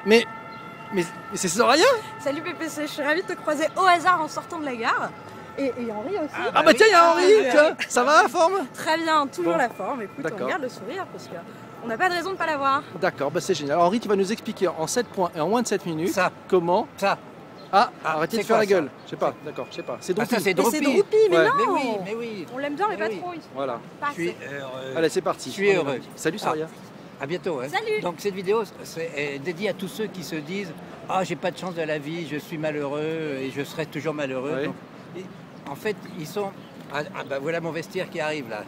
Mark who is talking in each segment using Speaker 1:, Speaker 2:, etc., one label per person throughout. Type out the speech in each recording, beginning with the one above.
Speaker 1: Mais, mais c'est Soraya?
Speaker 2: Salut PPC, je suis ravie de te croiser au hasard en sortant de la gare. Et Henri aussi.
Speaker 1: Ah bah tiens, il y a Henri, tiens, ça va la forme?
Speaker 2: Très bien, toujours
Speaker 1: Bon.
Speaker 2: la forme. Écoute, on regarde le sourire parce qu'on n'a pas de raison de ne pas l'avoir.
Speaker 1: D'accord, bah c'est génial. Henri, tu vas nous expliquer en 7 points et en moins de 7 minutes
Speaker 3: Ça.
Speaker 1: comment...
Speaker 3: Ça.
Speaker 1: Arrêtez de
Speaker 3: c'est
Speaker 1: faire
Speaker 3: quoi,
Speaker 1: la gueule.
Speaker 3: ça
Speaker 1: Je sais pas, d'accord, je sais pas. C'est
Speaker 3: Ah,
Speaker 1: Droupy.
Speaker 3: ça c'est
Speaker 2: Mais c'est
Speaker 3: Droupy.
Speaker 2: Droupy, mais
Speaker 1: Ouais.
Speaker 2: non.
Speaker 3: Mais oui.
Speaker 2: On l'aime bien, mais pas
Speaker 3: oui.
Speaker 2: trop. ici.
Speaker 1: Voilà.
Speaker 2: Pas
Speaker 3: Je suis
Speaker 2: assez.
Speaker 3: heureux.
Speaker 1: Allez, c'est parti.
Speaker 3: Je suis heureux.
Speaker 1: Salut Soraya.
Speaker 3: À bientôt. Hein.
Speaker 2: Salut.
Speaker 3: Donc cette vidéo est dédiée à tous ceux qui se disent « Ah, j'ai pas de chance de la vie, je suis malheureux et je serai toujours malheureux.
Speaker 1: Oui.
Speaker 3: Donc, en fait, ils sont... bah, voilà mon vestiaire qui arrive là.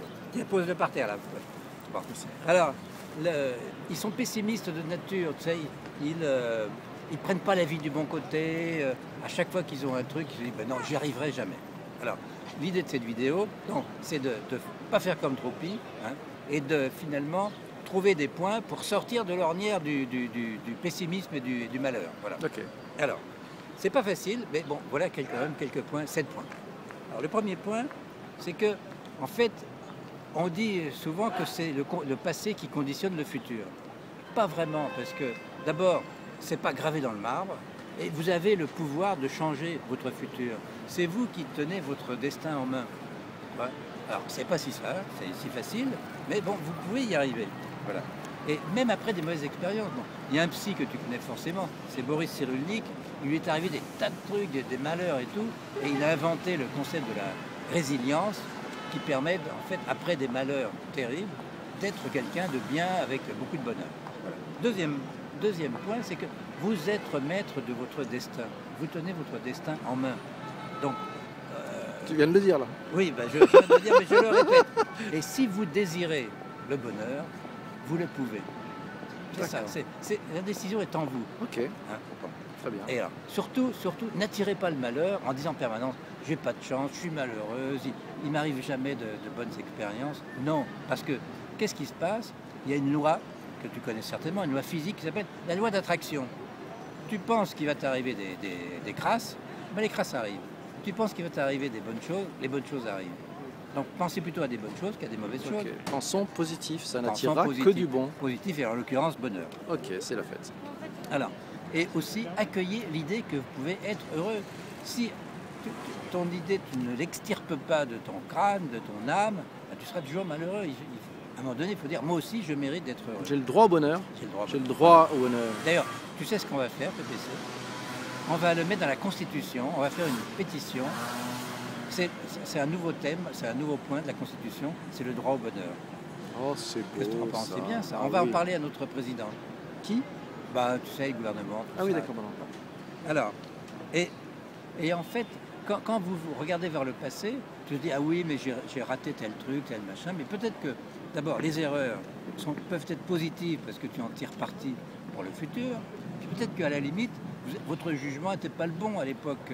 Speaker 3: Pose-le par terre là. Bon. Alors, ils sont pessimistes de nature, tu sais. Ils prennent pas la vie du bon côté. À chaque fois qu'ils ont un truc, ils se disent ben non, j'y arriverai jamais. Alors, l'idée de cette vidéo, c'est de ne pas faire comme Droupy, hein, et de finalement trouver des points pour sortir de l'ornière du pessimisme et du malheur. Voilà.
Speaker 1: Ok.
Speaker 3: Alors, c'est pas facile, mais bon, voilà quand même quelques points, 7 points. Alors, le premier point, c'est que, en fait, on dit souvent que c'est le passé qui conditionne le futur. Pas vraiment, parce que d'abord, c'est pas gravé dans le marbre, et vous avez le pouvoir de changer votre futur. C'est vous qui tenez votre destin en main. Ouais. Alors, c'est pas si facile, mais bon, vous pouvez y arriver. Voilà. Et même après des mauvaises expériences, bon, il y a un psy que tu connais forcément, c'est Boris Cyrulnik. Il lui est arrivé des tas de trucs, des malheurs et tout, et il a inventé le concept de la résilience qui permet, en fait, après des malheurs terribles, d'être quelqu'un de bien avec beaucoup de bonheur. Voilà. Deuxième point, c'est que vous êtes maître de votre destin. Vous tenez votre destin en main. Donc,
Speaker 1: tu viens de le dire là.
Speaker 3: oui, ben, je viens de le dire, mais je le répète. Et si vous désirez le bonheur, vous le pouvez. C'est ça. La décision est en vous.
Speaker 1: Ok.
Speaker 3: Hein, bon.
Speaker 1: Très bien.
Speaker 3: Et alors, surtout, n'attirez pas le malheur en disant en permanence « j'ai pas de chance, je suis malheureuse, il m'arrive jamais de bonnes expériences ». Non, parce que qu'est-ce qui se passe? Il y a une loi que tu connais certainement, une loi physique qui s'appelle la loi d'attraction. Tu penses qu'il va t'arriver des crasses, ben les crasses arrivent. Tu penses qu'il va t'arriver des bonnes choses, les bonnes choses arrivent. Donc pensez plutôt à des bonnes choses qu'à des mauvaises choses.
Speaker 1: Pensons positif, ça
Speaker 3: Pensons
Speaker 1: n'attirera que
Speaker 3: positif.
Speaker 1: du bon.
Speaker 3: Positif et en l'occurrence bonheur.
Speaker 1: Ok, c'est la fête.
Speaker 3: Alors, et aussi accueillez l'idée que vous pouvez être heureux. Si ton idée, tu ne l'extirpes pas de ton crâne, de ton âme, ben, tu seras toujours malheureux. À un moment donné, il faut dire, moi aussi, je mérite d'être heureux.
Speaker 1: J'ai le droit au bonheur.
Speaker 3: J'ai
Speaker 1: le droit au bonheur.
Speaker 3: D'ailleurs, tu sais ce qu'on va faire, PPC? On va le mettre dans la Constitution, on va faire une pétition. C'est un nouveau thème, c'est un nouveau point de la Constitution, c'est le droit au bonheur.
Speaker 1: Oh, c'est beau.
Speaker 3: Qu'est-ce que tu en penses? C'est bien ça.
Speaker 1: Ah,
Speaker 3: On va
Speaker 1: oui.
Speaker 3: en parler à notre président.
Speaker 1: Qui?
Speaker 3: Bah, tu sais, le gouvernement.
Speaker 1: Ah oui,
Speaker 3: ça.
Speaker 1: d'accord.
Speaker 3: Alors, et en fait, quand vous regardez vers le passé, tu te dis, ah oui, mais j'ai raté tel truc, tel machin, mais peut-être que, d'abord, les erreurs peuvent être positives parce que tu en tires parti pour le futur, puis peut-être qu'à la limite, votre jugement n'était pas le bon à l'époque,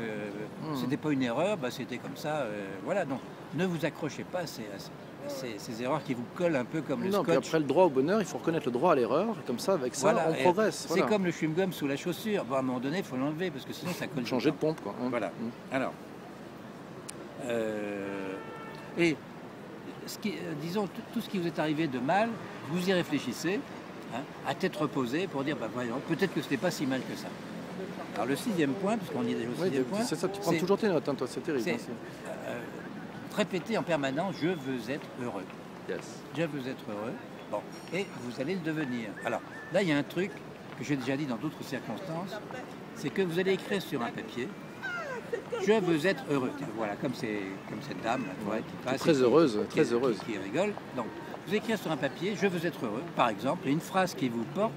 Speaker 3: c'était pas une erreur, bah, c'était comme ça, voilà, donc ne vous accrochez pas à ces erreurs qui vous collent un peu comme le
Speaker 1: Non, puis
Speaker 3: scotch.
Speaker 1: après le droit au bonheur, il faut reconnaître le droit à l'erreur, et comme ça, avec ça,
Speaker 3: Voilà,
Speaker 1: on progresse.
Speaker 3: c'est comme le chewing-gum sous la chaussure, bon, à un moment donné, il faut l'enlever parce que sinon ça colle.
Speaker 1: Changer de pompe, quoi.
Speaker 3: Voilà. Alors, et disons, tout ce qui vous est arrivé de mal, vous y réfléchissez, hein, à tête reposée, pour dire, bah, voyons, peut-être que ce n'était pas si mal que ça. Alors le 6e point, parce qu'on y est déjà au 6e point,
Speaker 1: c'est ça, tu prends toujours tes notes, hein, toi, c'est terrible.
Speaker 3: c'est répéter en permanence, je veux être heureux.
Speaker 1: Yes.
Speaker 3: Je veux être heureux. Bon, et vous allez le devenir. Alors là, il y a un truc que j'ai déjà dit dans d'autres circonstances, c'est que vous allez écrire sur un papier, je veux être heureux. Voilà, comme cette dame là, tu vois, qui passe.
Speaker 1: Très heureuse, très heureuse.
Speaker 3: Qui rigole. Donc, vous écrivez sur un papier, je veux être heureux. Par exemple, une phrase qui vous porte,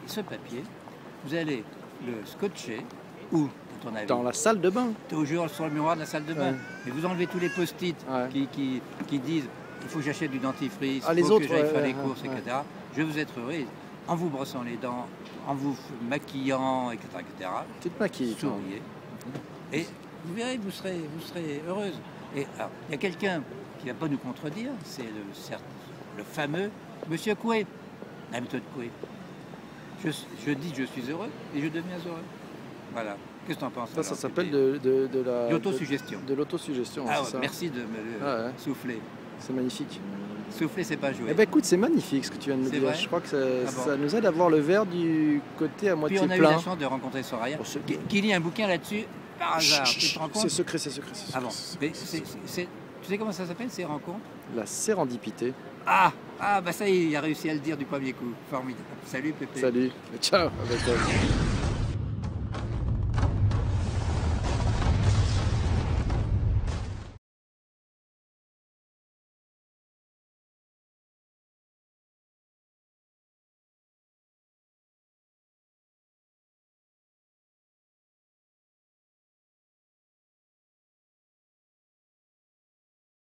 Speaker 3: ce papier, vous allez le scotcher ou
Speaker 1: dans la salle de bain.
Speaker 3: Toujours sur le miroir de la salle de bain. Et vous enlevez tous les post-it qui disent il faut que j'achète du dentifrice, il faut que j'aille faire les courses, etc. Je veux être heureux en vous brossant les dents, en vous maquillant, etc.
Speaker 1: Tu te maquilles.
Speaker 3: Souriez. Et vous verrez, vous serez heureuse. Et alors, il y a quelqu'un qui ne va pas nous contredire, c'est le fameux Monsieur Coué, la méthode Coué. Je dis je suis heureux et je deviens heureux. Voilà. Qu'est-ce que tu en penses?
Speaker 1: Ça s'appelle de
Speaker 3: l'autosuggestion.
Speaker 1: De l'autosuggestion.
Speaker 3: Ah,
Speaker 1: c'est ça.
Speaker 3: merci de me le souffler.
Speaker 1: C'est magnifique.
Speaker 3: Souffler, c'est pas jouer.
Speaker 1: Eh ben écoute, c'est magnifique ce que tu viens de nous
Speaker 3: C'est
Speaker 1: dire.
Speaker 3: vrai.
Speaker 1: Je crois que ça,
Speaker 3: Ah bon.
Speaker 1: ça nous aide à voir le verre du côté à
Speaker 3: Puis
Speaker 1: moitié
Speaker 3: on a eu
Speaker 1: plein.
Speaker 3: la chance de rencontrer Soraya,
Speaker 1: Oh, c'est-
Speaker 3: qui lit un bouquin là-dessus par hasard. Tu te rends compte?
Speaker 1: C'est secret, c'est secret.
Speaker 3: Ah bon. Mais tu sais comment ça s'appelle, ces rencontres?
Speaker 1: La sérendipité.
Speaker 3: Ah, bah ça y est, il a réussi à le dire du premier coup. Formidable. Salut Pépé.
Speaker 1: Salut. Ciao. Avec elle.